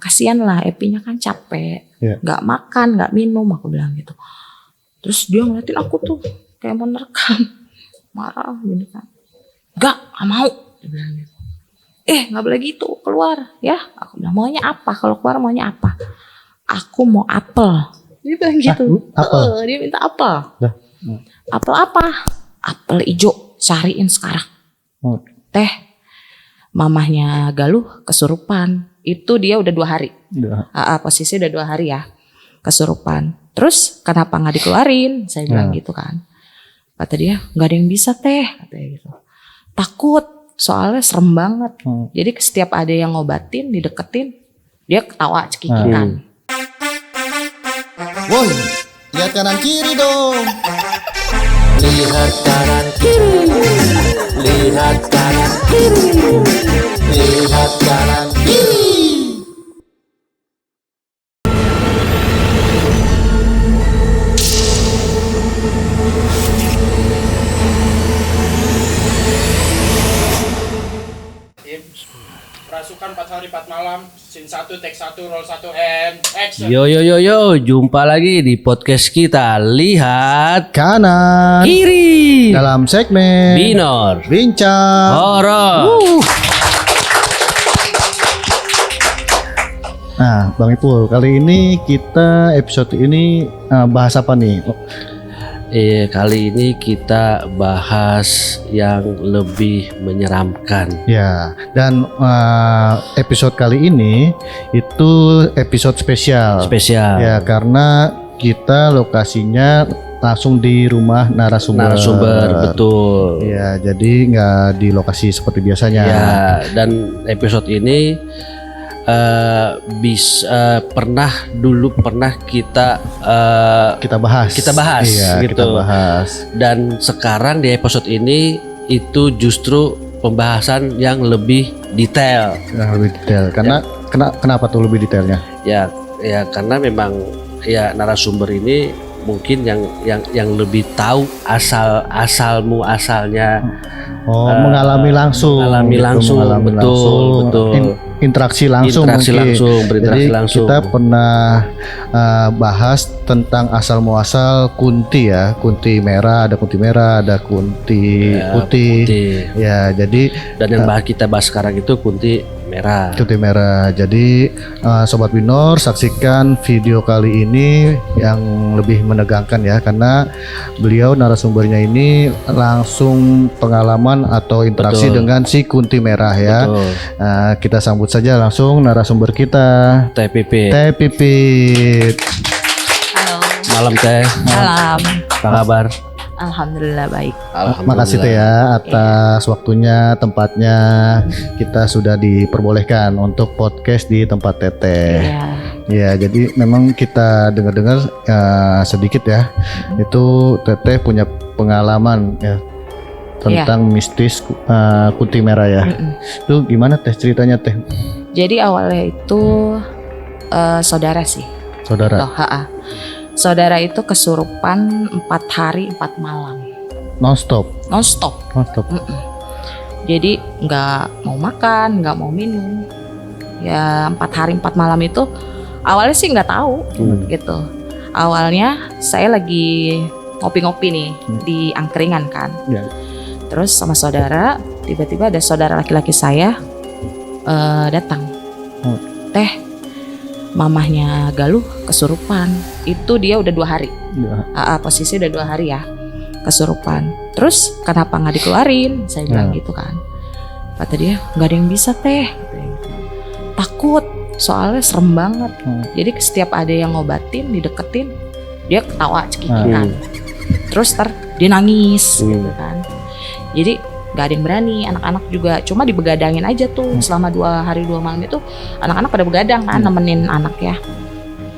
Kasian lah Epinya kan capek, nggak makan, nggak minum, aku bilang gitu. Terus dia ngeliatin aku tuh kayak mau nerekam, marah gini kan. Nggak mau, dia bilang gitu. Nggak boleh gitu, keluar ya. Aku bilang maunya apa? Kalau keluar maunya apa? Aku mau apel. Dia bilang gitu. Dia minta apel. Apel apa? Apel hijau, cariin sekarang. Teh, mamahnya Galuh kesurupan. Itu dia udah 2 hari. Posisi udah 2 hari ya, kesurupan. Terus kenapa nggak dikeluarin? Saya bilang gitu kan. Kata dia, nggak ada yang bisa teh, katanya gitu. Takut, soalnya serem banget. Jadi setiap ada yang ngobatin, dideketin, dia ketawa cekikikan. Woi, lihat kanan kiri dong. Lihat kanan kiri. Lihat kanan kiri. Lihat kanan kiri. Rasukan 4 hari 4 malam, scene 1, take 1, roll 1, and action. Yo, jumpa lagi di podcast kita. Lihat Kanan kiri dalam segmen Binor Bincang Horor. Nah, Bang Ipul, kali ini kita episode ini bahas apa nih? Kali ini kita bahas yang lebih menyeramkan. Ya, dan episode kali ini itu episode spesial. Ya, karena kita lokasinya langsung di rumah narasumber. Betul. Ya, jadi nggak di lokasi seperti biasanya. Ya, dan episode ini pernah kita bahas iya, gitu. Kita bahas. Dan sekarang di episode ini itu justru pembahasan yang lebih detail. Karena kenapa tuh lebih detailnya? Ya karena memang ya narasumber ini mungkin yang lebih tahu asalnya. Mengalami langsung. Betul. Interaksi langsung. Berinteraksi langsung. Kita pernah bahas tentang asal muasal kunti ya. Kunti merah, ada kunti merah, ada kunti putih. Ya, jadi dan yang kita bahas sekarang itu kunti merah. Kunti merah. Jadi Sobat Binor, saksikan video kali ini yang lebih menegangkan ya, karena beliau narasumbernya ini langsung pengalaman atau interaksi dengan si kunti merah ya. Kita sambut saja langsung narasumber kita, Teh Pipit. Halo. Malam Teh. Malam. Apa kabar? Alhamdulillah baik. Makasih Teh ya atas waktunya, tempatnya. Kita sudah diperbolehkan untuk podcast di tempat Teteh. Ya, jadi memang kita dengar-dengar sedikit ya. Itu Teteh punya pengalaman ya tentang mistis kunti merah ya. Itu gimana Teh ceritanya Teh? Jadi awalnya itu saudara sih. Saudara. Saudara itu kesurupan 4 hari 4 malam. Non-stop. Jadi nggak mau makan, nggak mau minum. Ya 4 hari 4 malam itu awalnya sih nggak tahu gitu. Awalnya saya lagi ngopi-ngopi nih di angkringan kan. Terus sama saudara, tiba-tiba ada saudara laki-laki saya datang. Teh, mamahnya Galuh kesurupan. Itu dia udah 2 hari. Posisi udah 2 hari ya, kesurupan. Terus kenapa nggak dikeluarin? Saya bilang gitu kan. Kata dia, nggak ada yang bisa Teh. Takut, soalnya serem banget. Jadi setiap ada yang ngobatin, dideketin, dia ketawa cekikikan. Terus dia nangis gitu kan. Jadi gak ada yang berani, anak-anak juga cuma dibegadangin aja tuh selama 2 hari 2 malam itu. Anak-anak pada begadang kan, nemenin anak ya.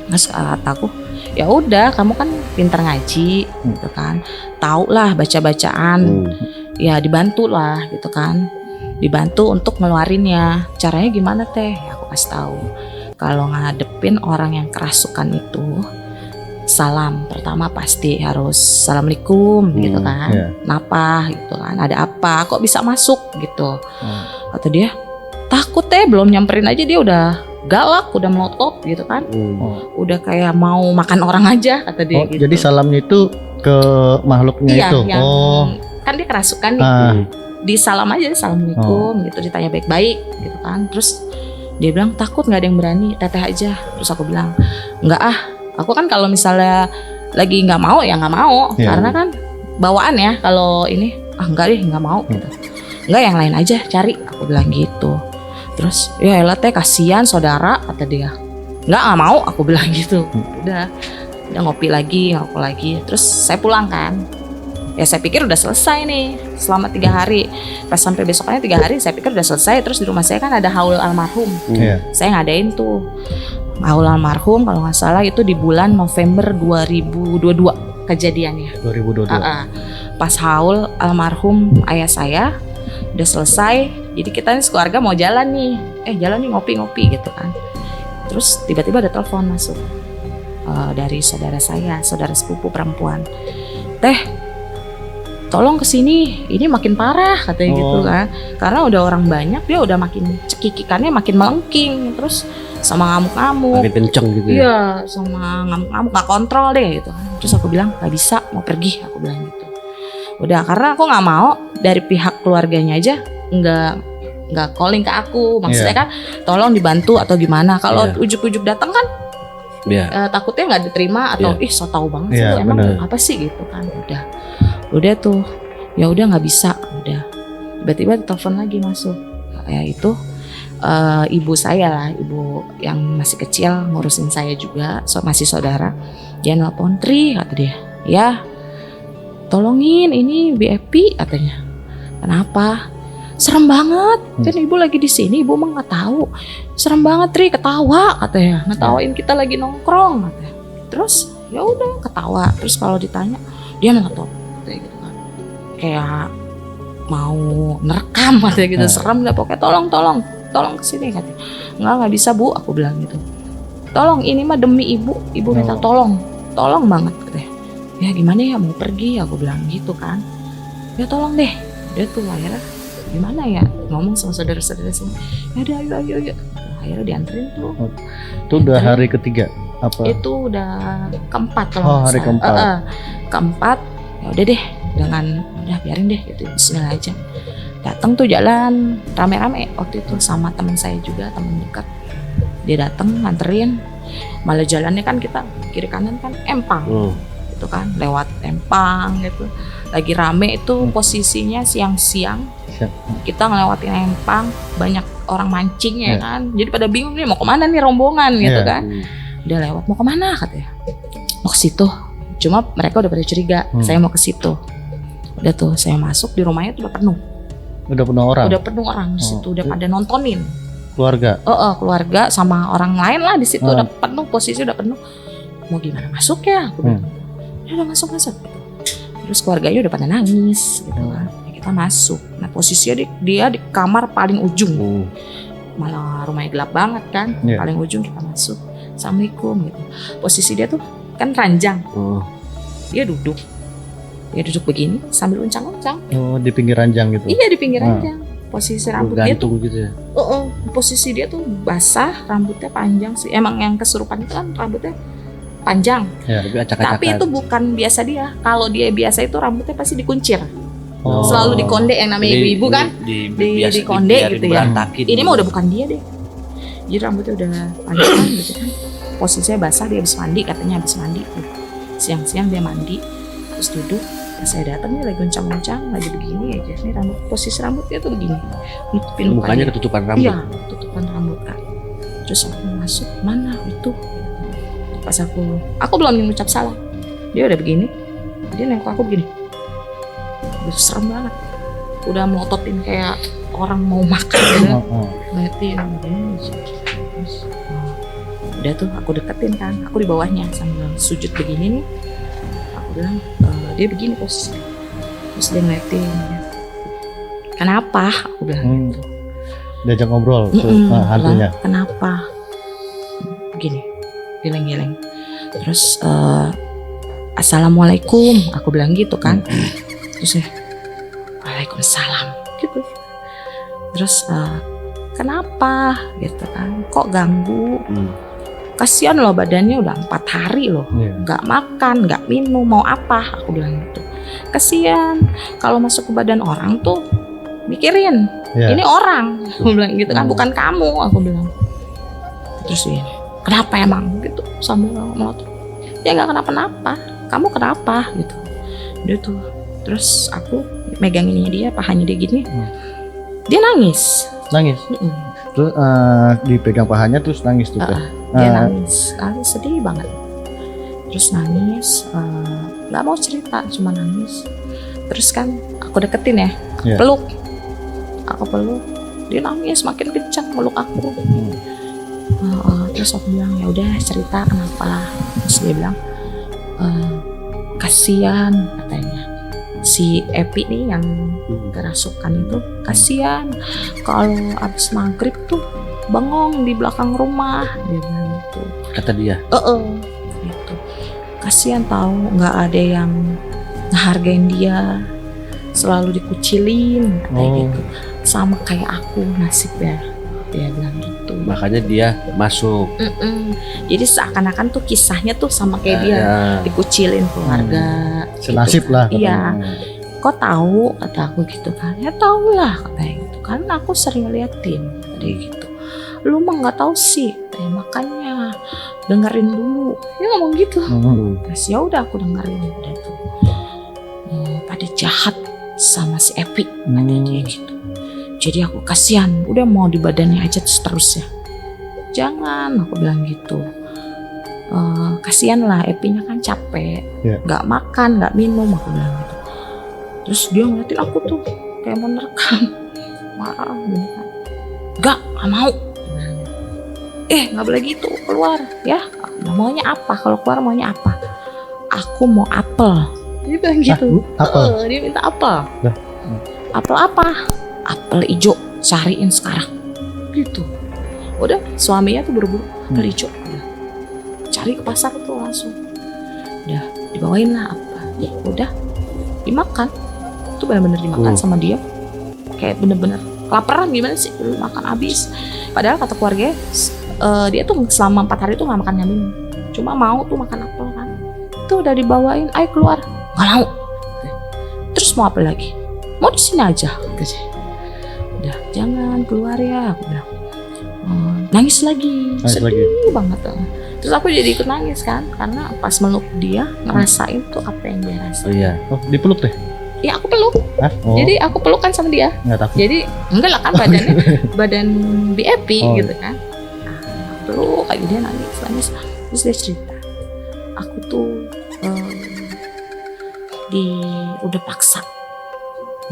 Terus kata aku, ya udah kamu kan pinter ngaji gitu kan, tahu lah baca-bacaan, ya dibantu lah gitu kan, dibantu untuk ngeluarinnya. Caranya gimana Teh? Ya, aku kasih tahu. Kalau ngadepin orang yang kerasukan itu, salam pertama pasti harus assalamualaikum gitu kan. Kenapa gitu kan, ada apa kok bisa masuk gitu. Kata dia takut Teh, belum nyamperin aja dia udah galak, udah melotot gitu kan. Oh. Udah kayak mau makan orang aja kata dia gitu. Jadi salamnya itu ke makhluknya iya, itu. yang, kan dia kerasukan nih. Disalam aja, assalamualaikum gitu, ditanya baik-baik gitu kan. Terus dia bilang takut nggak ada yang berani, teteh aja. Terus aku bilang nggak aku kan kalau misalnya lagi nggak mau ya nggak mau, karena kan bawaan ya kalau ini enggak deh nggak mau gitu. Enggak, yang lain aja cari, aku bilang gitu. Terus ya elah teh kasihan saudara kata dia. Nggak mau, aku bilang gitu. Udah ngopi lagi, ngerokok lagi. Terus saya pulang kan. Ya saya pikir udah selesai nih selama 3 hari. Pas sampai besoknya 3 hari saya pikir udah selesai. Terus di rumah saya kan ada haul almarhum. Saya ngadain tuh haul almarhum kalau nggak salah itu di bulan November 2022 kejadiannya. 2022. Pas haul almarhum ayah saya udah selesai. Jadi kita nih keluarga mau jalan nih. Jalan nih ngopi-ngopi gitu kan. Terus tiba-tiba ada telepon masuk dari saudara saya, saudara sepupu perempuan. Teh, tolong kesini, ini makin parah katanya gitu kan. Karena udah orang banyak, dia udah makin cekikikannya makin melengking, terus sama ngamuk-ngamuk. Makin kenceng gitu ya. Iya, sama ngamuk-ngamuk, gak kontrol deh gitu kan. Terus aku bilang gak bisa, mau pergi, aku bilang gitu. Udah, karena aku gak mau dari pihak keluarganya aja nggak calling ke aku. Maksudnya kan tolong dibantu atau gimana. Kalau ujuk-ujuk datang kan takutnya nggak diterima atau so tau banget sih lu, emang apa sih gitu kan. Udah tuh ya udah nggak bisa. Udah tiba-tiba telepon lagi masuk, ya itu ibu saya lah, ibu yang masih kecil ngurusin saya juga, masih saudara. Dia nelpon, Tri kata dia, ya tolongin ini BIP katanya. Kenapa? Serem banget, kan ibu lagi di sini, ibu mah nggak tahu. Serem banget Tri, ketawa katanya, ngetawain kita lagi nongkrong katanya. Terus ya udah ketawa. Terus kalau ditanya dia melotot kayak gitu kan, kayak mau nerekam katanya gitu. Serem lah pokoknya. Tolong kesini katanya. Nggak bisa bu, aku bilang gitu. Tolong, ini mah demi ibu minta tolong banget katanya. Ya gimana ya, mau pergi, aku bilang gitu kan. Ya tolong deh. Dia tuh akhirnya gimana ya, ngomong sama saudara-saudara sini. Ya udah ayo. Akhirnya dianterin tuh. Itu udah hari ketiga apa? Itu udah keempat kalau hari keempat. Keempat. Ya udah deh, udah biarin deh gitu. Bismillah aja. Datang tuh jalan rame-rame waktu itu sama teman saya juga, teman dekat. Dia datang nganterin. Malah jalannya kan kita kiri kanan kan empang. Gitu kan, lewat empang gitu. Lagi rame itu posisinya siang-siang. Kita ngelewatin empang, banyak orang mancing ya kan. Jadi pada bingung nih mau kemana nih rombongan gitu kan. Udah lewat, mau kemana katanya. Mau ke situ. Cuma mereka udah pada curiga, saya mau ke situ. Udah tuh saya masuk, di rumahnya tuh udah penuh. Udah penuh orang. Udah penuh orang di situ, udah pada nontonin. Keluarga. Keluarga sama orang lain lah di situ udah penuh, posisi udah penuh. Mau gimana masuk ya? Aku bilang. Ya udah masuk. Terus keluarganya udah pada nangis gitu kan. Kita masuk. Nah posisinya dia di kamar paling ujung. Malah rumahnya gelap banget kan. Paling ujung kita masuk. Assalamualaikum gitu. Posisi dia tuh kan ranjang. Dia duduk begini sambil uncang-uncang. Di pinggir ranjang gitu. Iya, di pinggir ranjang. Posisi rambut dia tuh gitu ya. posisi dia tuh basah, rambutnya panjang sih. Emang yang kesurupan itu kan rambutnya panjang. Tapi itu bukan biasa dia. Kalau dia biasa itu rambutnya pasti dikuncir. Selalu dikonde, yang namanya ibu-ibu kan di konde gitu ya. Ini mah udah bukan dia deh. Jadi rambutnya udah panjang gitu kan. Posisinya basah, dia habis mandi, katanya habis mandi tuh. Siang-siang dia mandi, terus duduk. Pas saya datang dia lagi goncang-goncang, lagi begini aja. Ini posisi rambutnya tuh begini, nutupin mukanya ketutupan rambut. Iya, ketutupan rambut kan. Terus aku masuk, mana itu? Pas aku belum mengucap salam, dia udah begini, dia nengok aku begini. Udah serem banget, udah melototin kayak orang mau makan gitu. Ngeliatin udah tuh aku deketin kan, aku di bawahnya sambil sujud begini nih. Aku bilang dia begini posisinya, terus dia ngeliatin ya. Kenapa? Aku bilang gitu. Diajak ngobrol hantunya. Kenapa? Begini, geleng-geleng. Terus assalamualaikum, aku bilang gitu kan. Terus ya, waalaikumsalam gitu. Terus kenapa gitu kan, kok ganggu, kasihan loh badannya udah 4 hari loh, nggak makan, nggak minum, mau apa, aku bilang gitu. Kasihan kalau masuk ke badan orang tuh mikirin, ini orang, aku bilang gitu kan, bukan kamu, aku bilang. Terus dia, kenapa emang gitu, sambil melotot, ya nggak kenapa-napa, kamu kenapa gitu. Dia tuh, terus aku meganginnya dia, pahanya dia gini, dia nangis. Terus dipegang pahanya terus nangis tuh. Dia nangis sedih banget. Terus nangis, nggak mau cerita, cuma nangis. Terus kan aku deketin ya, peluk. Aku peluk, dia nangis makin kencang meluk aku. Terus aku bilang ya udah cerita kenapa. Terus dia bilang kasihan katanya si Epi nih yang kerasukan itu, kasihan kalau abis maghrib tuh bengong di belakang rumah, dia bilang gitu. Kata dia. Gitu. Kasihan tahu nggak ada yang ngehargain dia, selalu dikucilin kayak gitu, sama kayak aku nasibnya, dia bilang gitu. Makanya dia masuk. Jadi seakan-akan tuh kisahnya tuh sama kayak dia dikucilin keluarga. Senasib gitu. lah. Iya. Kok tahu, kata aku gitu kan? Ya tahu lah katanya gitu. Karena aku sering liatin kayak gitu. Lu mah nggak tahu sih, makanya dengerin dulu. Ya ngomong gitu. Terus ya udah aku dengerin udah tuh. Pada jahat sama si Epi katanya gitu. Jadi aku kasihan, udah mau di badannya aja terus ya. Jangan, aku bilang gitu. Kasihan lah, Epinya kan capek, nggak makan, nggak minum, aku bilang gitu. Terus dia ngeliatin aku tuh kayak mau nerekam, marah gini kan. Nggak mau. Nggak boleh gitu, keluar ya. Maunya apa? Kalau keluar maunya apa? Aku mau apel. Dia bilang gitu. Apel? Dia minta apel. Apel apa? Apel hijau, cariin sekarang gitu. Udah suaminya tuh buru-buru apel hijau, cari ke pasar tuh langsung, udah dibawain lah apa, ya udah dimakan, tuh benar-benar dimakan sama dia, kayak bener-bener kelaparan gimana sih, makan habis. Padahal kata keluarga dia tuh selama 4 hari tuh nggak makan minum, cuma mau tuh makan apel kan, tuh udah dibawain, ayo keluar, nggak mau. Terus mau apa lagi? Mau di sini aja, gitu. Udah jangan keluar ya, aku bilang. Nangis lagi, sedih banget. Terus aku jadi ikut nangis kan, karena pas meluk dia ngerasain tuh apa yang dia rasain. Dipeluk deh? Iya aku peluk. Jadi aku peluk kan sama dia. Nggak takut? Jadi enggak lah kan badannya badan BFP gitu kan. Peluk aja dia nangis. Terus dia cerita, aku tuh udah paksa.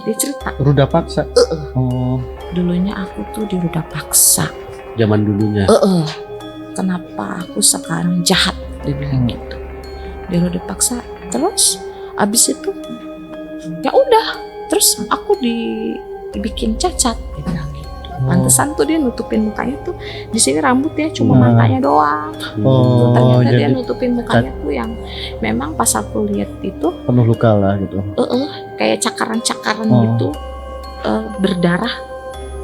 Dia cerita. Ruda paksa? Dulunya aku tuh di ruda paksa. Zaman dulunya? Kenapa aku sekarang jahat? Dia bilang gitu. Dia ruda paksa. Terus abis itu ya udah. Terus aku dibikin cacat. Dia bilang gitu. Pantesan tuh dia nutupin mukanya tuh. Di sini rambutnya cuma matanya doang. Ternyata dia nutupin mukanya tuh yang memang pas aku lihat itu penuh luka lah gitu. Kayak cakaran-cakaran gitu, berdarah,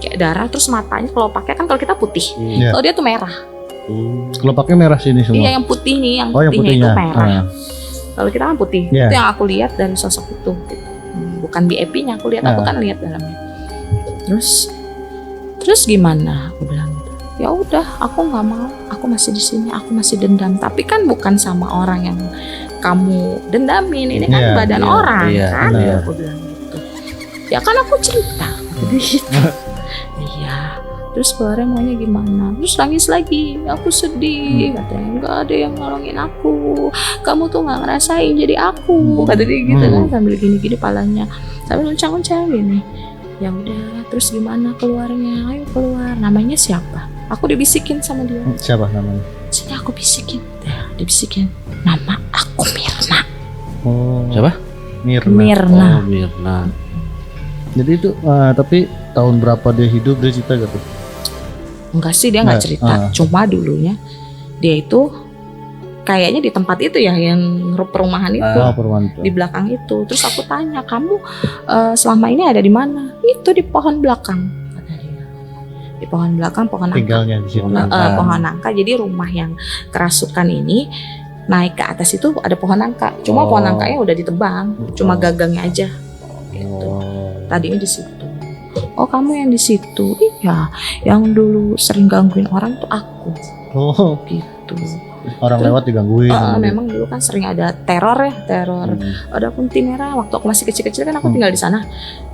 kayak darah. Terus matanya kalau pakai kan kalau kita putih, kalau dia tuh merah. Kalau pakai merah sini semua. Iya yang putih nih, yang putihnya itu merah. Kalau kita kan putih, itu yang aku lihat dari sosok itu. Bukan BEP-nya aku lihat, aku kan lihat dalamnya. Terus gimana? Aku bilang gitu. Ya udah, aku nggak mau, aku masih di sini, aku masih dendam. Tapi kan bukan sama orang yang kamu dendamin, ini kan badan orang kan. Aku bilang gitu. Ya kan aku cerita gitu. Iya. Terus keluarnya maunya gimana? Terus nangis lagi. Aku sedih. Katanya nggak ada yang nolongin aku. Kamu tuh nggak ngerasain jadi aku. Kata dia gitu kan sambil gini-gini palanya, sambil uncang-uncang gini. Ya udah, terus gimana keluarnya? Ayo keluar. Namanya siapa? Aku dibisikin sama dia. Siapa namanya? Sini aku bisikin. Ya, dibisikin. Nama aku Mirna. Siapa? Mirna. Mirna. Jadi itu tapi tahun berapa dia hidup, dia cerita gitu? Enggak sih, dia nggak cerita. Cuma dulunya dia itu kayaknya di tempat itu ya, yang perumahan itu, di belakang itu. Terus aku tanya, kamu selama ini ada di mana? Itu di pohon belakang, kata dia. Di pohon belakang, pohon nangka. Tinggalnya di situ. Pohon nangka. Jadi rumah yang kerasukan ini naik ke atas itu ada pohon nangka. Cuma pohon nangkanya udah ditebang, cuma gagangnya aja. Gitu. Tadinya di situ. Oh, kamu yang di situ? Iya, yang dulu sering gangguin orang tuh aku. Oh, Gitu. orang lewat digangguin. Memang dulu kan sering ada teror. Ada kunti merah. Waktu aku masih kecil-kecil kan aku tinggal di sana.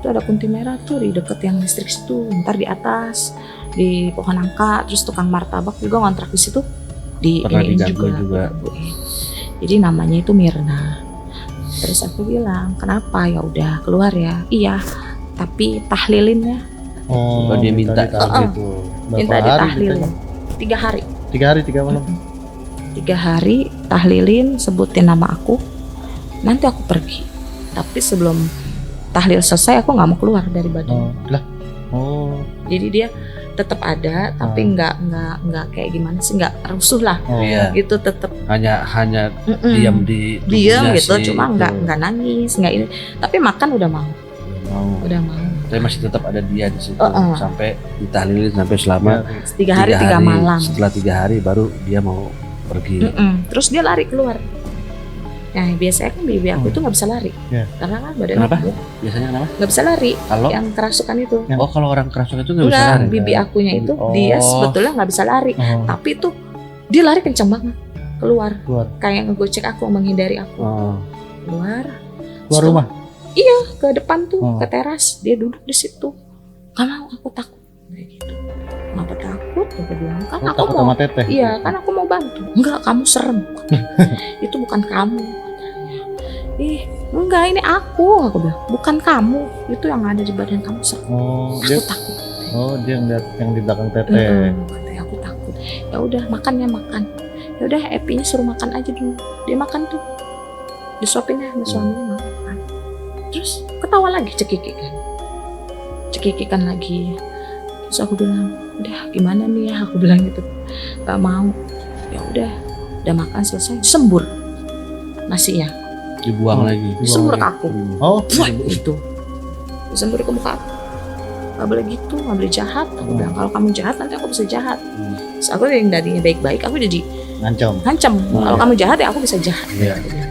Itu ada kunti merah tuh di deket yang listrik situ. Ntar di atas di pohon nangka, terus tukang martabak juga ngontrak di situ. Pernah Ini digangguin juga. Jadi namanya itu Mirna. Terus aku bilang, kenapa? Ya udah keluar ya. Iya, tapi tahlilin ya. Oh, dia minta gitu. Minta ditahlilin 3 hari. 3 hari 3 malam. 3 hari tahlilin, sebutin nama aku, nanti aku pergi. Tapi sebelum tahlil selesai aku nggak mau keluar dari badan. Jadi dia tetap ada, tapi nggak kayak gimana sih, nggak rusuh lah. Iya. Gitu tetap Hanya diam di diam tubuhnya gitu, sih, cuma gitu. nggak nangis, nggak ini. Tapi makan udah mau. Tapi masih tetap ada dia di situ sampai ditahlilin sampai selama 3 hari 3 malam. Setelah 3 hari baru dia mau pergi. Terus dia lari keluar. Nah biasanya kan bibi aku itu nggak bisa lari, karena kan badannya Kenapa? gemuk. Biasanya kenapa? Nggak bisa lari. Kalau Yang kerasukan itu. oh kalau orang kerasukan itu nggak bisa Enggak, lari. bibi akunya itu dia sebetulnya nggak bisa lari, Oh, tapi tuh dia lari kenceng banget keluar, keluar kayak ngegocek aku, menghindari aku. Oh. Keluar rumah. ke depan tuh, Oh. ke teras, dia duduk di situ. Gak mau, aku takut kayak gitu. Kenapa takut? Aku bilang, kan aku Takut mau. sama teteh. Iya, kan aku mau bantu. Enggak, kamu serem. Itu bukan kamu. Enggak, ini aku bilang. Bukan kamu. Itu yang ada di badan kamu serem. Oh, Aku dia takut. dia ngeliat yang di belakang teteh. Katanya aku takut. Ya udah, makan. Ya udah, Epinya suruh makan aja dulu. Dia makan tuh. Disuapin ya sama suaminya, makan. Terus ketawa lagi, cekikikan lagi. Terus aku bilang, udah gimana nih ya, aku bilang gitu. Gak mau. Ya udah makan selesai, disembur nasinya, Dibuang lagi. disembur ke aku. Oh, Wah, itu disembur ke muka aku. Gak boleh gitu, gak boleh jahat. Aku bilang, kalau kamu jahat nanti aku bisa jahat. Terus aku yang tadinya baik-baik, aku jadi ngancam. kalau kamu jahat ya aku bisa jahat. Iya. Aku bilang.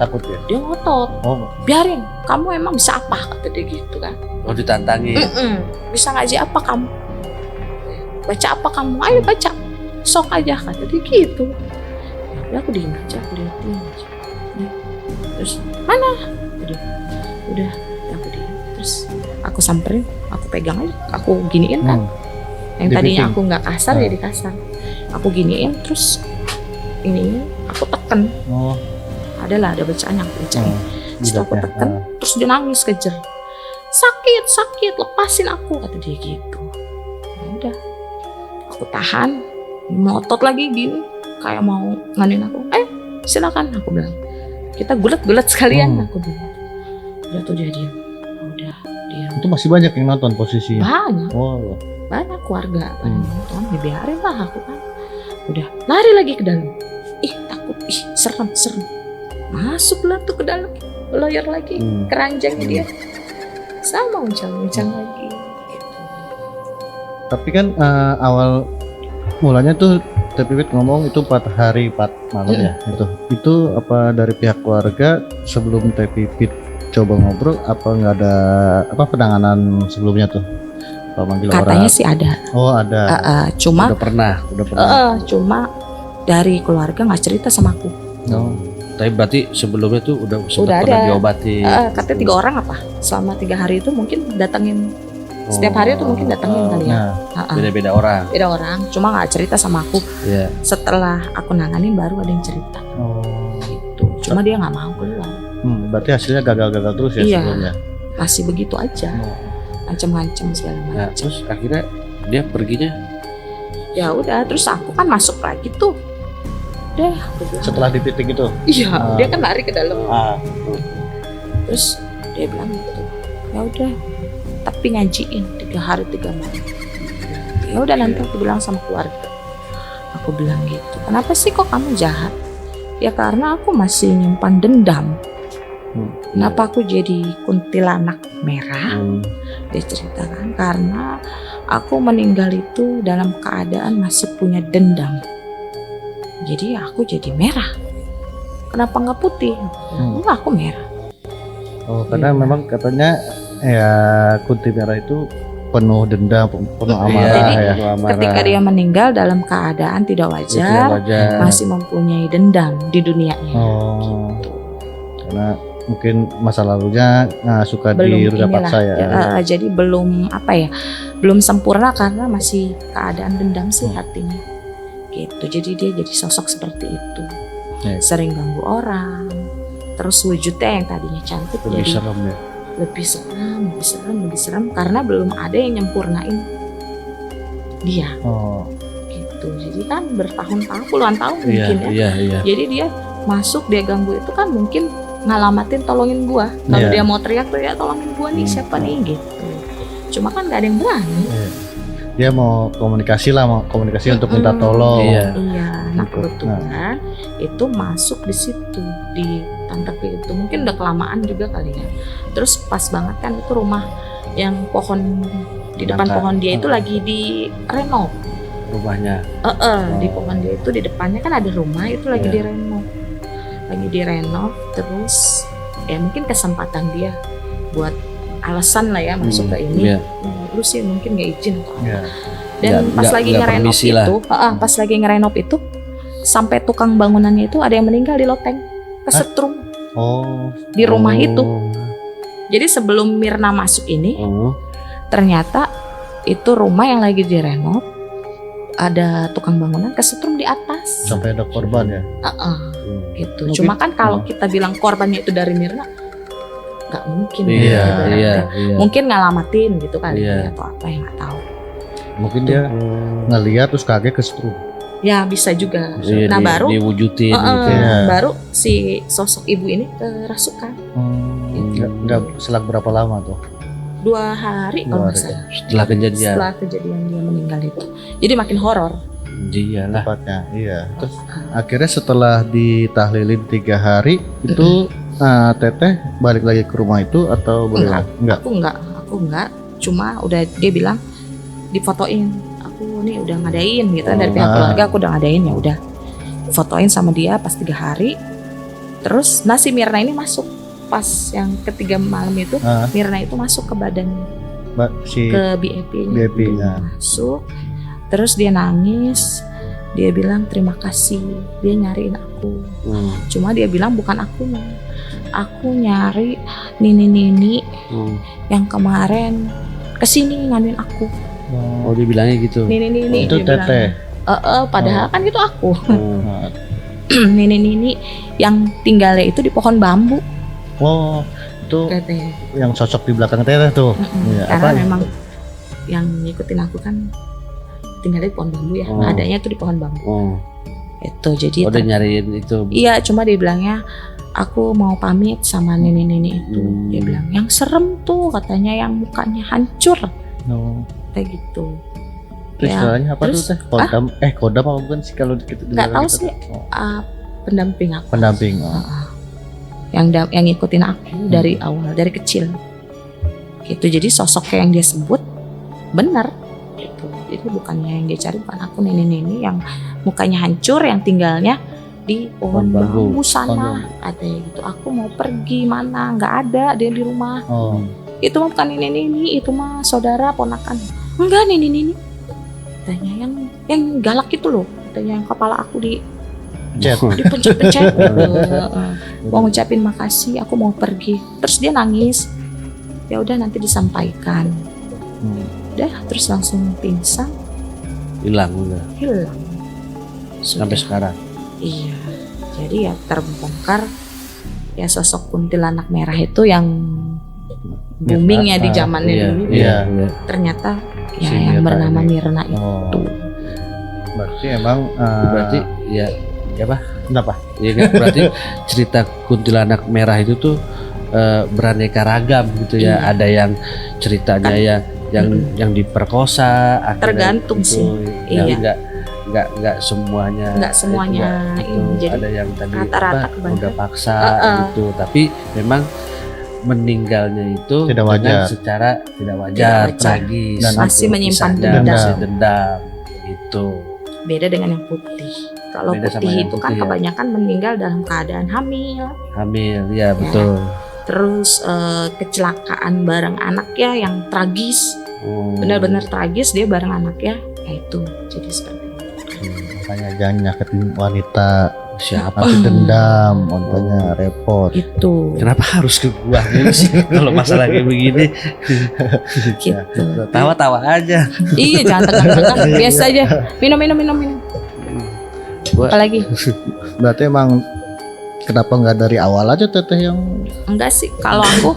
Takut ya. Dia ngotot, Oh, biarin, kamu emang bisa apa, kata dia gitu kan. Oh ditantangin. Bisa ngaji apa kamu, baca apa kamu, ayo baca, sok aja, kata dia gitu. Ya aku diem aja, aku liatin aja. Terus mana, udah aku diem. Terus aku samperin, aku pegang aja, aku giniin kan. Yang tadinya Dibikin. aku nggak kasar jadi kasar, aku giniin, terus ini aku teken. Oh, Ada bacaan yang aku bacain. Terus aku jidatnya. tekan, terus dia nangis kejer. Sakit, lepasin aku, kata dia gitu. Ya udah, aku tahan, melotot lagi gini, kayak mau nganin aku. Silakan, aku bilang. Kita gulat sekalian, aku bilang. Udah tuh dia diam. Udah diam. Itu masih banyak yang nonton posisinya. Banyak keluarga pada nonton, ya biarin lah aku kan. Udah lari lagi ke dalam. Takut, serem. Masuklah tuh ke dalam, lawyer lagi, keranjangnya dia. Sama uncang lagi. Gitu. Tapi kan awal mulanya tuh Teh Pipit ngomong itu 4 hari 4 malam ya itu apa dari pihak keluarga sebelum Teh Pipit coba ngobrol apa nggak ada apa penanganan sebelumnya tuh apa manggil Katanya orang? sih ada. Oh ada. Cuma Udah pernah. cuma dari keluarga nggak cerita sama aku. Oh. Tapi berarti sebelumnya tuh udah sempat Udah pernah ada. diobatin. Katanya 3 orang apa? Selama 3 hari itu mungkin datengin. Setiap hari itu mungkin datengin kali ya. Beda-beda orang. Beda orang, cuma nggak cerita sama aku. Iya. Setelah aku nanganin baru ada yang cerita. Gitu. Cuma dia nggak mau keluar. Berarti hasilnya gagal-gagal terus ya Iya. sebelumnya. Masih begitu aja. Ngancem-ngancem segala Nah, macam. terus akhirnya dia perginya Ya udah, terus aku kan masuk lagi tuh. Udah, aku bilang, Setelah di titik itu. iya, dia kan lari ke dalam. Terus Terus dia bilang gitu, ya udah, tapi ngajiin 3 hari 3 malam. Ya udah nanti aku bilang sama keluarga. Aku bilang gitu, kenapa sih kok kamu jahat? Ya karena aku masih nyimpan dendam. Kenapa aku jadi kuntilanak merah? Dia ceritakan karena aku meninggal itu dalam keadaan masih punya dendam. Jadi aku jadi merah. Kenapa nggak putih? Enggak, aku merah. Oh, karena memang katanya ya kunti merah itu penuh dendam, penuh amarah Jadi, ya. Ketika dia meninggal dalam keadaan tidak wajar, masih mempunyai dendam di dunianya. Oh. Gitu. Karena mungkin masa lalunya suka Belum dirusak inilah, paksa ya. jadi belum belum sempurna karena masih keadaan dendam sih hatinya. Gitu. Jadi dia jadi sosok seperti itu. Ya. Sering ganggu orang. Terus wujudnya yang tadinya cantik Lebih jadi serem ya. lebih serem karena belum ada yang nyempurnain dia. Oh. Gitu. Jadi kan bertahun-tahun, puluhan tahun mungkin ya. Iya. Jadi dia masuk, dia ganggu itu kan mungkin ngalamatin tolongin gua. Kalau Iya. dia mau teriak tuh ya tolongin gua nih, siapa nih gitu. Cuma kan gak ada yang berani. Dia mau komunikasi untuk minta tolong. Iya. Iya, nah Gitu. kebetulan itu masuk di situ, di tante itu. Mungkin udah kelamaan juga kali ya. Terus pas banget kan itu rumah yang pohon di depan Bangka. pohon dia itu lagi di renov. Rumahnya. Di pohon dia itu di depannya kan ada rumah itu lagi Iya. direnov terus ya mungkin kesempatan dia buat alasan lah ya masuk ke ini. Iya. Lu sih mungkin nggak izin atau apa. Iya. Dan pas lagi nggak ngerenov permisi lah. itu, pas lagi ngerenov itu sampai tukang bangunannya itu ada yang meninggal di loteng, kesetrum Oh. di rumah itu. Jadi sebelum Mirna masuk ini, Oh. ternyata itu rumah yang lagi direnov, ada tukang bangunan kesetrum di atas. Sampai ada korban ya. Gitu. Mungkin- Cuma kan kalau kita bilang korbannya itu dari Mirna, nggak mungkin. Iya, ya, ibaratnya. iya. Mungkin ngalamatin gitu kali Iya. ya, atau apa yang nggak tahu. Mungkin dia ngelihat terus kaget kesetrum. Ya bisa juga. Iya, Nah baru diwujudin Heeh, gitu. Iya. baru si sosok ibu ini kerasukan Nggak selang berapa lama tuh? 2 hari 2 kalau nggak hari. salah. Setelah kejadian. Setelah kejadian dia meninggal itu, jadi makin horor. Iyalah. Tepatnya. Iya. Terus akhirnya setelah ditahlilin 3 hari itu Teteh balik lagi ke rumah itu atau bagaimana? Enggak. Aku enggak. Cuma udah dia bilang difotoin. Aku nih udah ngadain gitu kan dari pihak keluarga aku udah ngadain ya udah. Fotoin sama dia pas 3 hari. Terus si Mirna ini masuk pas yang ketiga malam itu. Mirna itu masuk ke badan Si ke BAP-nya. BAP, ya. Masuk. Terus dia nangis. Dia bilang terima kasih. Dia nyariin aku. Cuma dia bilang bukan akunya. Aku nyari Nini yang kemarin kesini nganuin aku. Oh, dia bilangnya gitu. Nini itu dia bilang. Teteh. Padahal kan itu aku. Nah, Nini yang tinggalnya itu di pohon bambu. Oh, itu Teteh. yang sosok di belakang Teteh tuh. Iya, Karena apa? memang yang ngikutin aku kan tinggalnya di pohon bambu ya. Oh. Adanya tuh di pohon bambu. Oh, Itu jadi udah nyariin itu. iya, cuma dia bilangnya aku mau pamit sama nini itu. Dia bilang yang serem tuh katanya yang mukanya hancur Oh. kayak gitu. Itu istilahnya apa terus, tuh Teh? Kodam kodam apa bukan sih kalau kita Nggak tahu sih. Pendamping aku. Pendamping. Yang ngikutin aku dari awal, dari kecil. Gitu. Jadi sosok yang dia sebut benar gitu. Jadi bukannya yang dia cari bukan aku nini yang mukanya hancur yang tinggalnya di pohon bambu sana katanya gitu. Aku mau pergi mana nggak ada dia di rumah. Oh. Itu mah bukan nini itu mah saudara ponakan. Enggak nini katanya yang galak itu loh, katanya yang kepala aku dipencet-pencet gitu. Mau ngucapin makasih, aku mau pergi. Terus dia nangis. Ya udah nanti disampaikan. Udah terus langsung pingsan. Hilang udah. Sampai sekarang. Iya. Jadi ya terbongkar ya sosok kuntilanak merah itu yang booming ya di zamannya dulu. Iya. Ternyata ya Si yang Mirna bernama ini. Mirna itu. Berarti emang Berarti ya apa? kenapa? Ya kan berarti cerita kuntilanak merah itu tuh beraneka ragam gitu ya. Iya. Ada yang ceritanya ya yang diperkosa akhirnya Tergantung itu, sih. ya, Iya. Nggak semuanya. Nggak semuanya itu, ini. Jadi ada yang tadi rata-rata apa, kebanyakan. udah paksa gitu. Tapi memang meninggalnya itu Tidak dengan wajar. secara tidak wajar, wajar. tragis, Dan masih menyimpan Kisahnya dendam. masih dendam gitu. Beda dengan yang putih. Kalau Beda sama putih yang itu kan putih, ya. kebanyakan meninggal dalam keadaan hamil. Hamil, ya betul. Terus kecelakaan bareng anaknya yang tragis, Oh. benar-benar tragis dia bareng anaknya. Ya itu, jadi seperti itu. Makanya jangan nyakitin wanita. Siapa? Nanti dendam, makanya repot. Itu, Kenapa harus ke gua dulu sih kalau masalah kayak begini? gitu. Tawa-tawa aja. Iya, jangan tegang-tegang, biasa aja. Minum. Gua- Apalagi? Berarti emang kenapa nggak dari awal aja teteh yang Enggak sih, kalau aku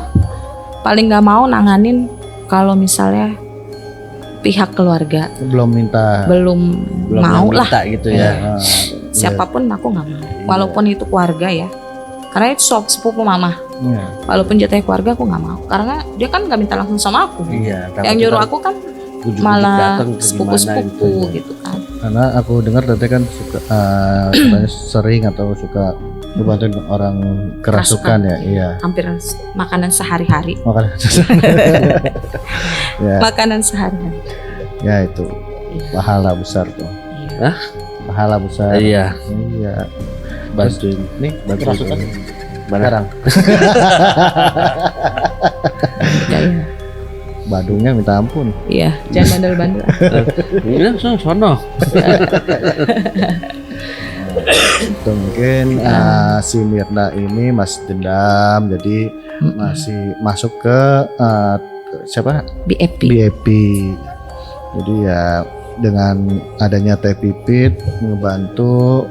paling nggak mau nanganin kalau misalnya pihak keluarga belum minta? belum mau yang lah. minta gitu ya. Siapapun aku nggak mau, walaupun itu keluarga ya. Karena itu sepupu mama. Iya. Walaupun jatuhnya keluarga aku nggak mau, karena dia kan nggak minta langsung sama aku. Iya. Yang nyuruh aku kan malah sepupu-sepupu gitu kan. Karena aku dengar teteh kan suka katanya sering atau suka ngebantuin orang kerasukan ya. Iya. Hampir makanan sehari-hari. Makanya ya, Makanan sehari-hari. ya itu pahala besar tuh. Iya. Pahala besar. Iya. Iya. Bantuin. Nih Bantuin. kerasukan Mana? sekarang. Iya. Badungnya minta ampun. Iya, jangan bandel-bandel. Iya, sono. Itu mungkin si Mirna ini masih dendam, jadi masih masuk ke siapa? BAP. BAP. Jadi ya dengan adanya Teh Pipit ngebantu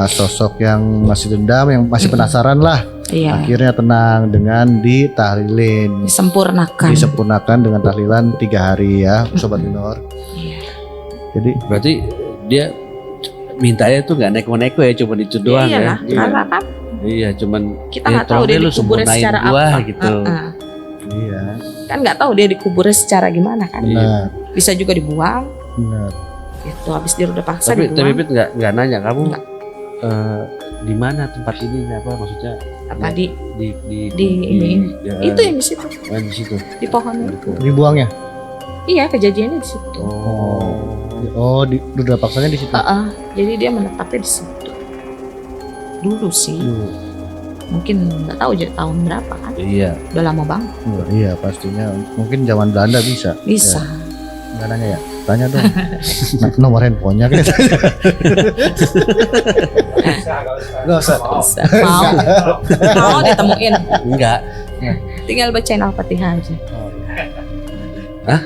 sosok yang masih dendam, yang masih penasaran lah, Iya. akhirnya tenang dengan ditahlilin, Disempurnakan. dengan tahlilan 3 hari ya, Sobat Minor. Iya. Jadi Berarti dia mintanya tuh nggak neko-neko ya, cuma itu doang Iyalah, ya. karena kan Iya, cuman kita nggak tahu tolong dia deh lu dikuburnya sempurnain secara gua, apa. gitu. iya, Kan nggak tahu dia dikuburnya secara gimana kan. benar, Bisa juga dibuang. benar. Gitu, habis dia udah paksa Tapi dibuang. Pipit nggak nanya kamu Nggak. di mana tempat ini, apa maksudnya Apa di di ini. ya, Itu yang di situ, di situ. di pohon itu. Dibuangnya? Iya, kejadiannya di situ. Oh, udah paksanya di situ. Jadi dia menetapnya di situ. Dulu sih, mungkin nggak tahu aja tahun berapa kan. Iya. Udah lama banget. Oh, iya pastinya. Mungkin zaman Belanda bisa. Bisa. Nggak nanya ya? Tanya dong. Nomor handphonenya kan. Nggak usah. Bisa. Mau ditemuin. Enggak. Tinggal bacain Al-Fatihah aja. Enggak.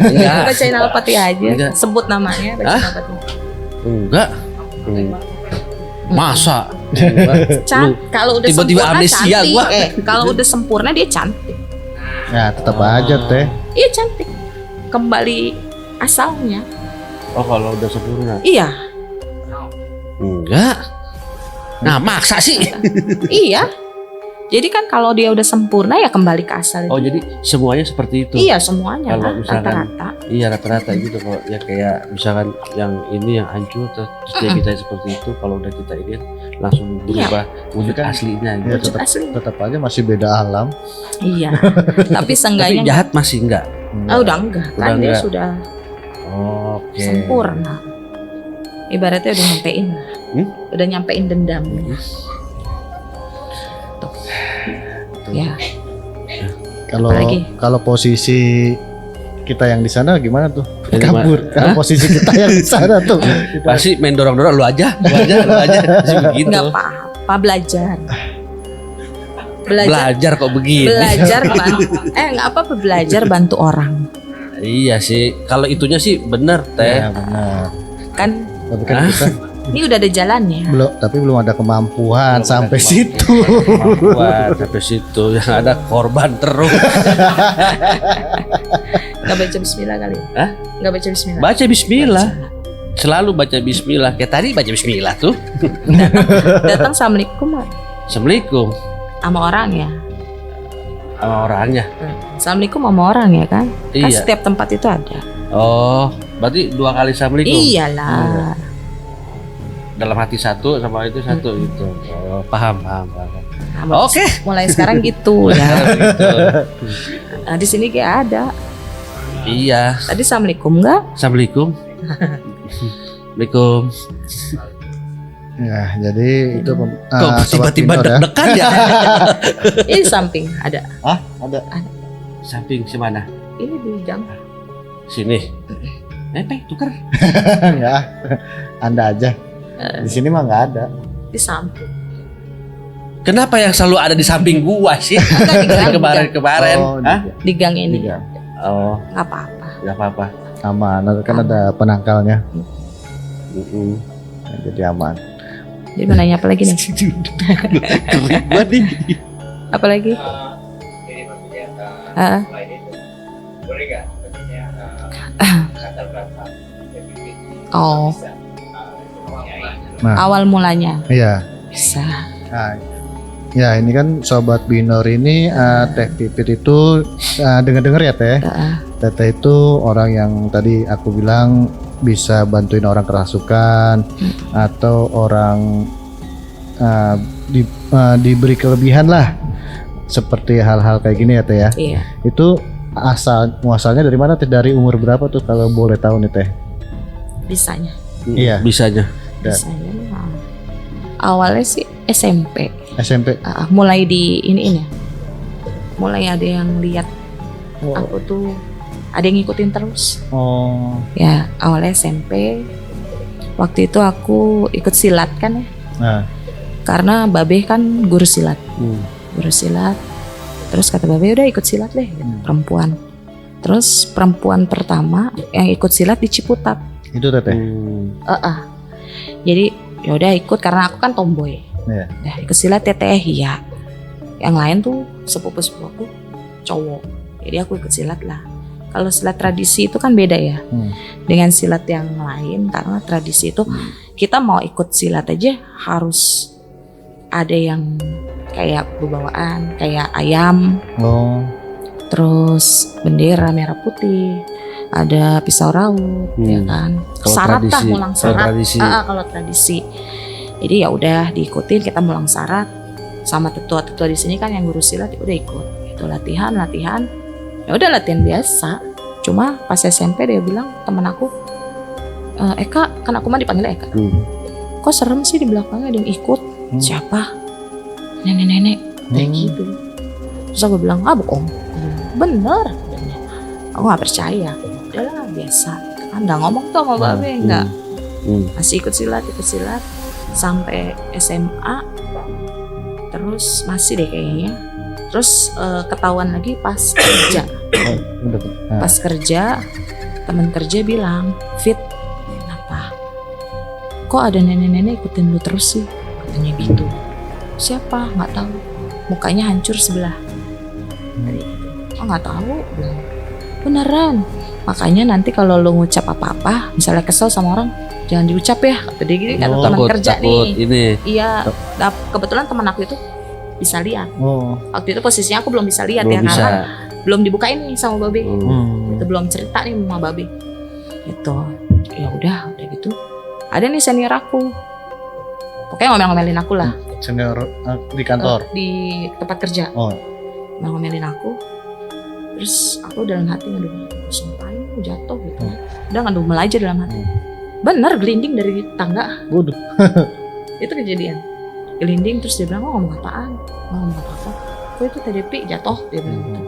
Tinggal bacain Al-Fatihah aja. Enggak. Sebut namanya, bacain Al-Fatihah. Enggak. Masa? Kalau udah tiba-tiba sempurna amnesia cantik. gua. Kalau udah sempurna dia cantik. Ya tetap aja Teh. Iya cantik. Kembali asalnya. Oh, kalau udah sempurna. Iya. Enggak. Nah, maksa sih. Iya. Jadi kan kalau dia udah sempurna ya kembali ke asalnya. Oh, jadi semuanya seperti itu. Iya semuanya Kalau lah, misalkan- rata-rata. Iya, rata-rata gitu kok. Ya kayak misalkan yang ini yang hancur terus dia kita seperti itu, kalau udah kita ini langsung berubah wujud Kan- aslinya Ya, gitu. Wujud asli. tetap aja masih beda alam. Iya. Tapi Tapi seenggaknya jahat masih enggak. udah enggak kan Udah dia enggak. sudah Oke. sempurna. Ibaratnya udah nyampein lah. Udah nyampein dendamnya. Tuh. Ya. Kalau Apalagi? kalau posisi kita yang di sana gimana tuh? Yang Kabur. gimana? Kalau posisi kita yang di sana tuh. Pasti main dorong-dorong lu aja. Pasti begitu. Nggak apa-apa belajar. Belajar kok begini. Belajar nggak apa-apa belajar bantu orang. Iya sih. Kalau itunya sih bener, Teh. Ya benar. Kan Tapi kan kita ini udah ada jalannya. belum ada kemampuan Belum sampai ada situ. Kemampuan sampai situ yang ada korban terus. Nggak baca bismillah kali. Hah? Nggak baca bismillah. Baca bismillah. Selalu baca bismillah. Kayak tadi baca bismillah tuh. Datang assalamualaikum Assalamualaikum sama orang ya. sama orangnya. Assalamualaikum sama orang ya kan. Kan Iya. setiap tempat itu ada. Oh, berarti 2 kali assalamualaikum. Iyalah. dalam hati satu sama itu satu gitu. Oh, paham. Nah, Oke. mulai sekarang gitu ya. Gitu. Nah, di sini kayak ada. Iya. Tadi assalamualaikum enggak? Assalamualaikum. Waalaikumsalam. Ya, jadi itu Kok Sobat tiba-tiba Pinor ya. deg-degan ya? Ini samping ada. Ah, ada. Samping mana? Ini di jam. Sini. Tukar. Enggak. Anda aja. Di sini mah enggak ada. Di samping. Kenapa yang selalu ada di samping gua sih? Enggak, di gang, Kemarin. Oh, Hah? Di gang ini. Iya. Oh, Nggak apa-apa. enggak apa-apa. Aman, kan ada penangkalnya. Mm-mm. Nah, jadi aman. Jadi mau nanya apa lagi nih? Keren banget nih. Apa lagi? Ini maksudnya Ah. selain itu boleh nggak maksudnya latar belakang Oh, Nah, awal mulanya iya. bisa. Nah, ya ini kan Sobat Binor ini Teh Pipit itu dengar-dengar ya Teh. Teteh itu orang yang tadi aku bilang bisa bantuin orang kerasukan atau orang diberi kelebihan lah, seperti hal-hal kayak gini ya Teh ya. Iya. Itu muasalnya dari mana Teh? Dari umur berapa tuh kalau boleh tahu nih Teh? Bisanya. Iya. Bisanya. Ya. Bisanya. Nah. Awalnya sih SMP. SMP. Mulai di ini ya. Mulai ada yang lihat aku tuh, ada yang ngikutin terus. Oh. Ya, awalnya SMP. Waktu itu aku ikut silat kan ya. Nah. Karena Babe kan guru silat. Hmm. Guru silat. Terus kata Babe udah ikut silat deh, perempuan. Terus perempuan pertama yang ikut silat di Ciputat. Itu Teteh. Jadi yaudah ikut karena aku kan tomboy. Iya. Nah, ikut silat Teteh ya. Yang lain tuh sepupu-sepupu aku cowok. Jadi aku ikut silat lah. Kalau silat tradisi itu kan beda ya dengan silat yang lain, karena tradisi itu kita mau ikut silat aja harus ada yang kayak bawaan, kayak ayam, Oh. terus bendera merah putih, ada pisau raut, ya kan. Kalau Syarat lah tradisi, mulang kalau syarat. tradisi. Kalau tradisi. Jadi ya udah diikutin, kita mulang syarat sama tetua-tetua di sini kan yang guru silat, ya udah ikut. Itu latihan. Ya udah latihan biasa. Cuma pas SMP dia bilang, temen aku, Eka, kan aku mah dipanggil Eka. Kok serem sih di belakangnya ada yang ikut? Siapa? Nenek-nenek kayak gitu. Terus aku bilang, bohong. Bener. Aku nggak percaya. Udahlah biasa. Kan nggak ngomong tuh sama Babe, nggak. Masih ikut silat sampai SMA. Terus masih deh kayaknya. Terus ketahuan lagi pas kerja. Pas kerja, teman kerja bilang, Fit, kenapa? Kok ada nenek-nenek ikutin lu terus sih? Katanya gitu. Siapa? Nggak tahu. Mukanya hancur sebelah. Nggak tahu. Bilang, beneran. Makanya nanti kalau lu ngucap apa-apa, misalnya kesel sama orang, jangan diucap ya. Kata dia gitu, kata teman kerja nih. Ini. Iya. Kebetulan teman aku itu bisa lihat. Waktu itu posisinya aku belum bisa lihat Belum ya, bisa. karena belum dibukain nih sama Babe. Itu belum cerita nih sama Babe. Gitu. Ya udah gitu. Ada nih senior aku. Pokoknya ngomel-ngomelin aku lah. Senior di kantor. Di tempat kerja. Oh. Ngomel-ngomelin aku. Terus aku dalam hati ngedumel, ngapain lu jatuh gitu. Udah ngedumel aja dalam hati. Bener gelinding dari tangga. Waduh. Itu kejadian. Gelinding terus dia bilang, ngomong apaan? Ngomong apa-apa. Kok itu TDP jatuh? Dia bilang gitu.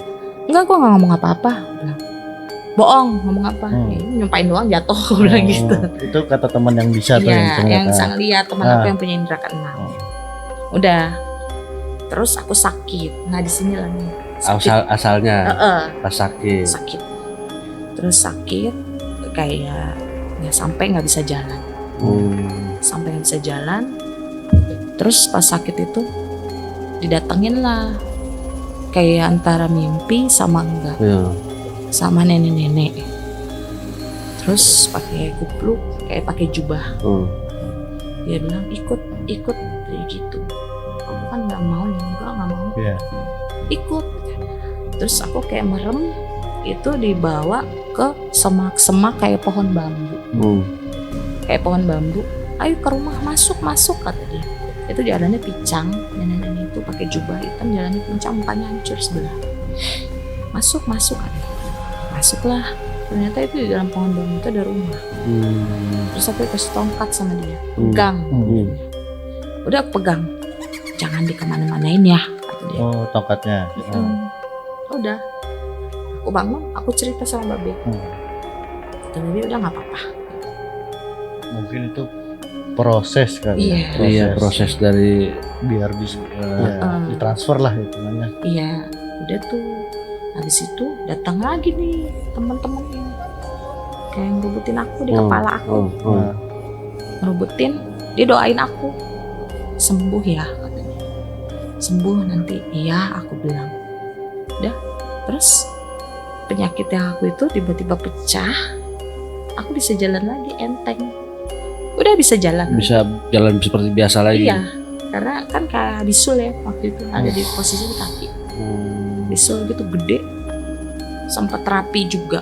Enggak, gua nggak ngomong apa-apa. Bilang, bohong, ngomong apa? Ya, nyumpain doang jatuh. Aku bilang gitu. Itu kata teman yang bisa tuh Yang bisa ngeliat, teman aku yang punya indra keenam. Udah. Terus aku sakit. Nah di sini lah nih. Asalnya pas sakit. Terus sakit kayak ya sampai nggak bisa jalan. Sampai nggak bisa jalan. Terus pas sakit itu didatengin lah, kayak antara mimpi sama enggak, sama nenek-nenek. Terus pakai kupluk, kayak pakai jubah. Dia bilang ikut kayak gitu. Aku kan nggak mau ya, nggak mau. Ikut. Terus aku kayak merem, itu dibawa ke semak-semak kayak pohon bambu. Kayak pohon bambu. ayo ke rumah, masuk kata dia. Itu jalannya pincang, nenek itu pakai jubah hitam, jalannya pincang, mukanya hancur sebelah. Masuk kata dia. Masuklah, ternyata itu di dalam pohon bambu itu ada rumah. Terus aku kasih tongkat sama dia, pegang. Udah aku pegang, jangan dikemana-manain ya kata dia. Oh, tongkatnya. Udah, aku bangun, aku cerita sama Babe. Kata Babe udah nggak apa-apa. Mungkin itu proses kali. Iya. Iya, proses dari biar bisa ditransfer lah hitungannya. Iya, udah tuh. Habis itu datang lagi nih teman-temannya, kayak ngerubutin aku di kepala aku, ngerubutin. Dia doain aku sembuh ya katanya, sembuh nanti. Iya, aku bilang. Udah, terus penyakit yang aku itu tiba-tiba pecah. Aku bisa jalan lagi enteng. Udah bisa jalan. bisa jalan seperti biasa lagi. Iya, karena kan kayak bisul ya waktu itu, ada di posisi di kaki. Bisul gitu gede, sempat terapi juga.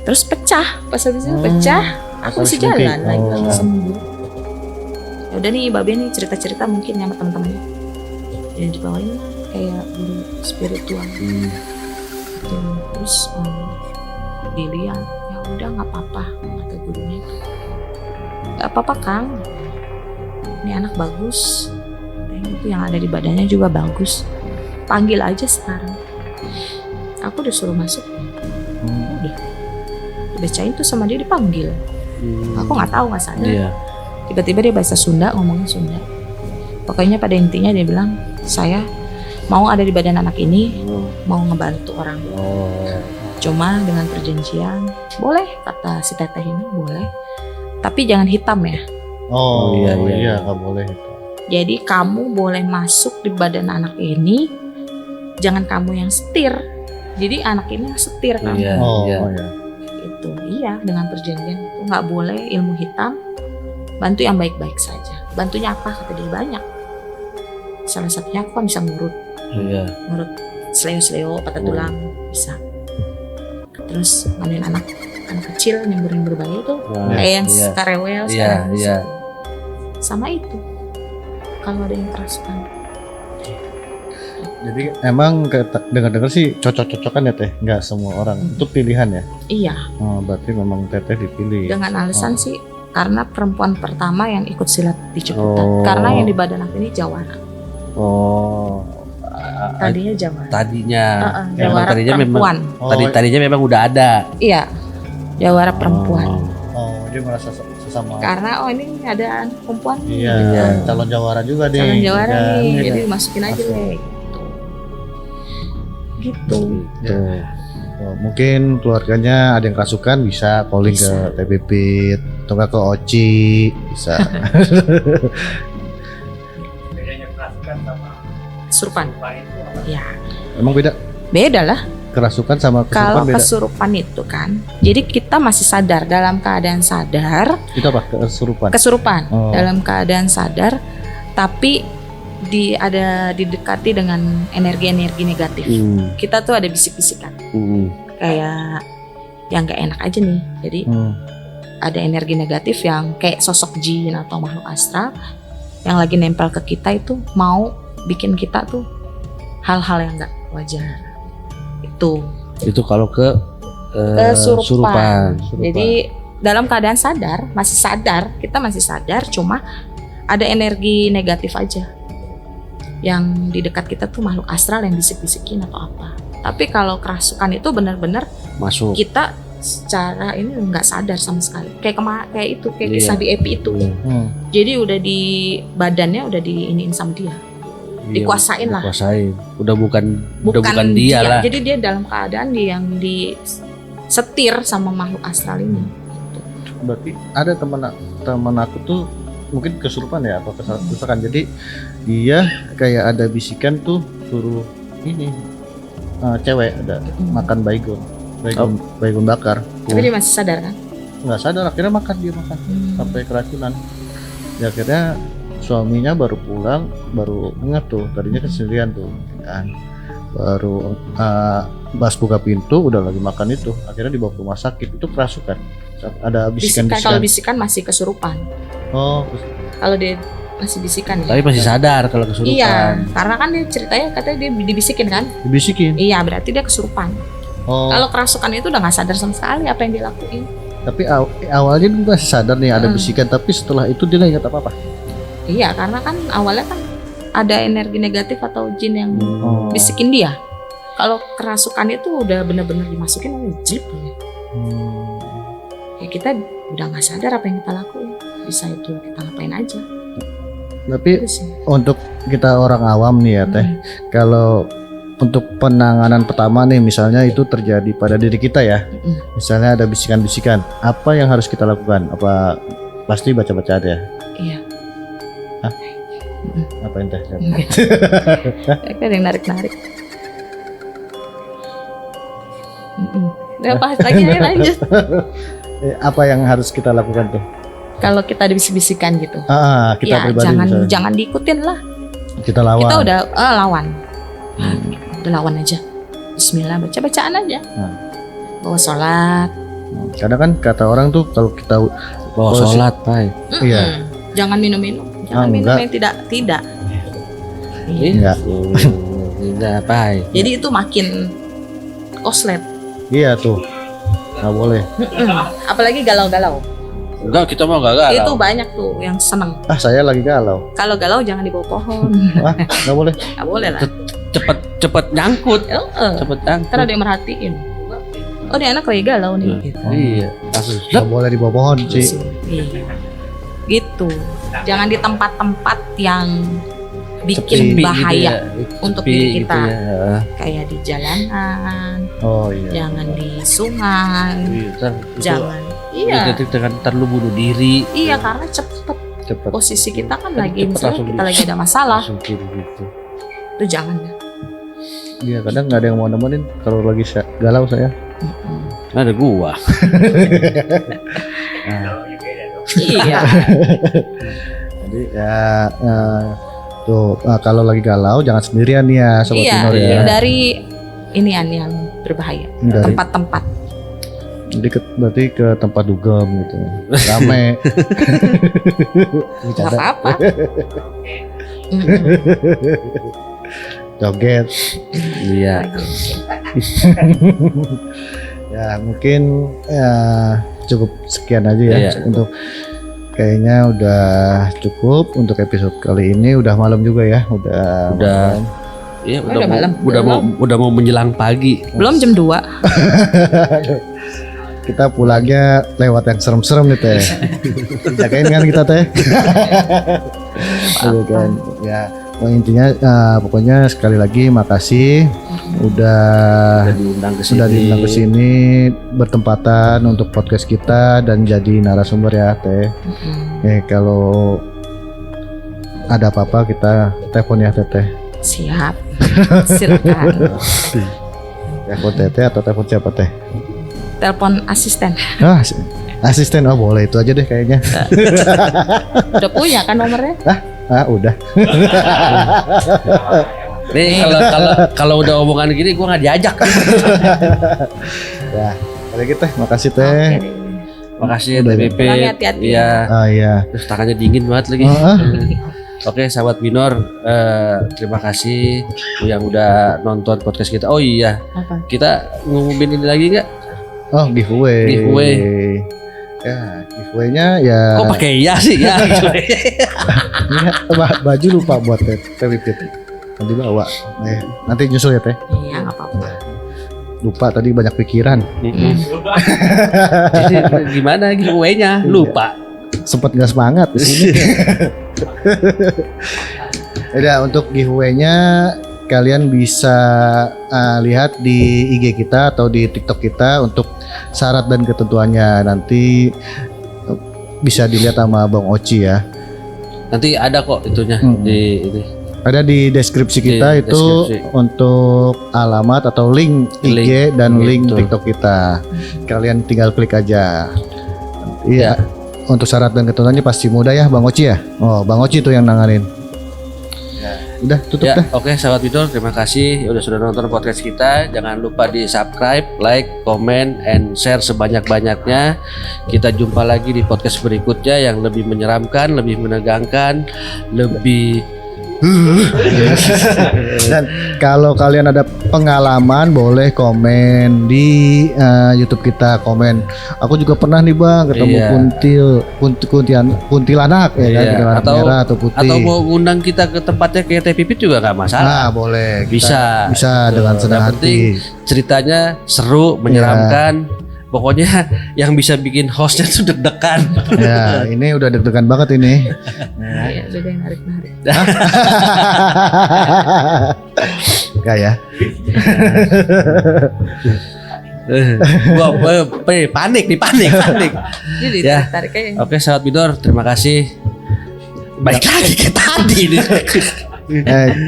Terus pecah, pas habis itu pecah, aku bisa jalan lagi, sembuh. Ya udah nih Babe nih cerita-cerita mungkin sama teman-temannya. Ya dibawain lah kayak guru spiritual. Gitu. Terus dilihat, ya udah nggak apa-apa kata gurunya. Nggak apa-apa Kang, ini anak bagus, itu yang ada di badannya juga bagus. Panggil aja sekarang. Aku udah suruh masuk. Udah dibacain tuh sama dia, dipanggil. Aku nggak tahu, nggak sadar. Iya. Tiba-tiba dia bahasa Sunda, ngomongnya Sunda. Pokoknya pada intinya dia bilang, saya mau ada di badan anak ini, mau ngebantu orang. Cuma dengan perjanjian, boleh kata si teteh ini, boleh. Tapi jangan hitam ya. Oh iya, nggak boleh itu. Jadi kamu boleh masuk di badan anak ini, jangan kamu yang setir. Jadi anak ini yang setir kan. Iya. Itu iya, dengan perjanjian itu nggak boleh ilmu hitam. Bantu yang baik-baik saja. Bantunya apa? Kata dia banyak. Salah satunya aku kan bisa ngurut seleo-seleo, patah tulang bisa. Terus mandiin anak kecil nyembur bayi itu, kayak yang karewel sekarang. Iya. Sama itu. Kalau ada yang kerasukan. Jadi emang dengar-dengar sih cocok-cocokan ya Teh, nggak semua orang. Itu pilihan ya? Iya. Oh, berarti memang Teteh dipilih. Dengan alasan sih karena perempuan pertama yang ikut silat di Ciputat. Karena yang di badan aku ini Jawara. Tadinya Jawara. Jawara tadinya perempuan. Tadinya memang udah ada. Iya. Jawara perempuan. Oh, dia merasa sesama. Karena ini ada anak perempuan. Iya, calon Jawara juga deh. Calon Jawara nih, Iya. jadi masukin aja deh. Gitu. Ya. Oh, mungkin keluarganya ada yang kerasukan, bisa calling ke Teh Pipit atau nggak ke Oci, bisa. Bedanya kerasukan sama Kesurupan. itu apa? Ya. Emang beda? Beda lah. Kerasukan sama kesurupan Kalau beda? kesurupan itu kan, jadi kita masih sadar, dalam keadaan sadar. Itu apa? Kesurupan? Kesurupan. Dalam keadaan sadar, tapi didekati dengan energi-energi negatif. Kita tuh ada bisik-bisikan. Kayak yang gak enak aja nih. Jadi ada energi negatif yang kayak sosok jin atau makhluk astral yang lagi nempel ke kita itu mau bikin kita tuh hal-hal yang gak wajar. Itu kalau ke kesurupan. Jadi dalam keadaan sadar, kita masih sadar, cuma ada energi negatif aja yang di dekat kita tuh makhluk astral yang bisik-bisikin atau apa. Tapi kalau kerasukan itu benar-benar masuk. Kita secara ini nggak sadar sama sekali. Kayak kisah di Epi itu. Jadi udah di badannya udah diiniin sama dia. Dikuasain lah. Udah bukan dia lah. Jadi dia dalam keadaan yang disetir sama makhluk astral ini. Berarti ada teman aku tuh mungkin kesurupan ya atau kesurupan. Jadi dia kayak ada bisikan tuh suruh ini cewek ada makan baygon bakar. Tapi dia masih sadar kan? Nggak sadar, akhirnya dia makan sampai keracunan. Ya akhirnya suaminya baru pulang, baru ingat tuh tadinya kesendirian tuh kan. Baru pas buka pintu udah lagi makan itu, akhirnya dibawa ke rumah sakit. Itu kerasukan Ada Bisikan, bisikan-bisikan. kalau bisikan masih kesurupan. Oh, Kalau dia masih bisikan ya. Tapi masih sadar kalau kesurupan. Iya, karena kan dia ceritanya katanya dia dibisikin kan. dibisikin. Iya, berarti dia kesurupan. Oh, Kalau kerasukan itu udah nggak sadar sama sekali apa yang dilakuin. tapi awalnya dia masih sadar nih ada bisikan, tapi setelah itu dia nggak ingat apa-apa. Iya, karena kan awalnya kan ada energi negatif atau jin yang Oh. bisikin dia. Kalau kerasukan itu udah bener-bener dimasukin jelek ya. Ya kita udah nggak sadar apa yang kita lakuin. Bisa itu kita ngapain aja. Tapi Itu sih. untuk kita orang awam nih ya Teh, kalau untuk penanganan pertama nih misalnya itu terjadi pada diri kita ya, misalnya ada bisikan-bisikan, apa yang harus kita lakukan? Apa pasti baca-baca aja? Iya. Apa yang Teh? Ada yang narik-narik. Udah bahas lagi, ayo lanjut. Apa yang harus kita lakukan tuh? Kalau kita dibisik-bisikan gitu, Kita ya pribadi jangan misalnya. jangan diikutin lah. Kita lawan. Kita udah lawan. Udah lawan aja. Bismillah, baca-bacaan aja. Bawa sholat. Karena kan kata orang tuh kalau kita Bawa sholat, Pai. Iya. Jangan minum-minum. Jangan minum enggak. yang tidak. Iya. Enggak. Enggak, Pai. Jadi itu makin koslet. Iya tuh nggak boleh. Apalagi galau-galau. Enggak, kita mau gagal. Itu banyak tuh yang seneng. Saya lagi galau. Kalau galau jangan di bawah pohon. Nggak boleh. Nggak boleh lah. Cepet nyangkut. Cepet nyangkut. Ntar ada yang merhatiin. Oh, dia anak lagi galau nih. Gitu. Iya, langsung Nggak boleh di bawah pohon sih. Iya. Gitu. Jangan di tempat-tempat yang bikin Sepi bahaya gitu ya. untuk Sepi diri gitu kita. ya. Kayak di jalanan, Oh iya. jangan di sungai, Iya, ntar itu jangan. negatif dengan ntar lu bunuh diri. Iya, karena cepet Cepet. posisi kita kan Cepet lagi misalnya langsung kita lagi ada masalah, Langsung kiri gitu. itu jangan ya. Iya kadang nggak ada yang mau nemenin kalau lagi galau saya. Ada gua. Iya. Jadi ya tuh kalau lagi galau jangan sendirian nih ya sobat Iya, Minor ya. hindari inian yang berbahaya. Hindari. Tempat-tempat. Jadi berarti ke tempat dugem gitu. Rame. Nggak apa-apa. Joget. Iya. Ya mungkin ya cukup sekian aja ya Iya. untuk kayaknya udah cukup untuk episode kali ini. Udah malam juga ya, udah. malam. Iya, Udah malam. udah mau menjelang pagi. Belum jam 2. Kita pulangnya lewat yang serem-serem nih Teh. Jagain kan kita Teh. Gitu kan. Ya, intinya pokoknya sekali lagi makasih udah Sudah diundang ke sini. bertempatan untuk podcast kita dan jadi narasumber ya Teh. Kalau ada apa-apa kita telepon ya Teh. Siap. Silakan. Telepon Teh atau telepon siapa Teh? Telepon asisten. Asisten boleh itu aja deh kayaknya. Udah punya kan nomornya? Udah. Nih kalau udah omongan gini gua nggak diajak. Ya, kalau gitu Teh, makasih Teh. Oke. Makasih ya Udah, TPP. Pulangnya hati-hati. Iya. Iya. Terus tangannya dingin banget lagi. Oke, sahabat Minor, terima kasih yang udah nonton podcast kita. Oh iya, Apa? kita ngumumin ini lagi nggak? Oh, giveaway. Giveaway. Ya, giveaway-nya ya. Kok pakai ya sih ya? Iya, baju lupa buat Teh Pipit. Nanti bawa. Nanti nyusul ya Teh. Iya, nggak apa-apa. Lupa tadi banyak pikiran. Jadi gimana giveaway-nya? Lupa. Sempet nggak semangat di sini. Ya, untuk giveaway-nya kalian bisa lihat di IG kita atau di TikTok kita untuk syarat dan ketentuannya. Nanti bisa dilihat sama Bang Oci ya. Nanti ada kok itunya di ini. Ada di deskripsi kita Di itu deskripsi. untuk alamat atau link IG dan link gitu. TikTok kita. Kalian tinggal klik aja. Iya. Untuk syarat dan ketentuannya pasti mudah ya Bang Oci ya. Oh, Bang Oci itu yang nanganin. Udah tutup Ya, dah. oke sahabat Bidor, terima kasih udah sudah nonton podcast kita. Jangan lupa di subscribe, like, comment, and share sebanyak-banyaknya. Kita jumpa lagi di podcast berikutnya yang lebih menyeramkan, lebih menegangkan, lebih Dan kalau kalian ada pengalaman boleh komen di YouTube kita, komen. Aku juga pernah nih Bang ketemu Iya. kuntilanak ya kan, Iya, kuntilanak merah atau putih. atau mau ngundang kita ke tempatnya kayak Teh Pipit juga nggak masalah. Nah, boleh. Kita Bisa. bisa dengan senang Yang penting hati. ceritanya seru, menyeramkan. Pokoknya yang bisa bikin hostnya tuh deg-degan. Ya, ini udah deg-degan banget ini. Iya, udah ada yang narik-narik. Enggak ya. Gua panik. Jadi Ya. tarik aja. Oke, sahabat Bidor, terima kasih. Baik lagi ke tadi nih.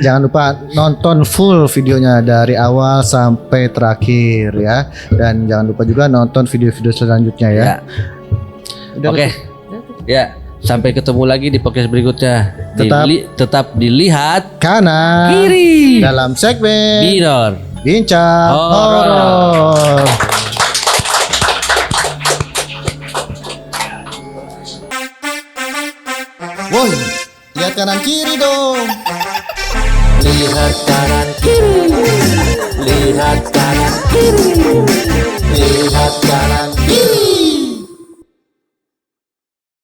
Jangan lupa nonton full videonya dari awal sampai terakhir ya. Dan jangan lupa juga nonton video-video selanjutnya ya. Ya. Oke. Ya, sampai ketemu lagi di podcast berikutnya. Tetap dilihat Kanan kiri dalam segmen Bidor. Bincang Horor. Horor. Woi, lihat kanan kiri dong. Lihat kanan kiri.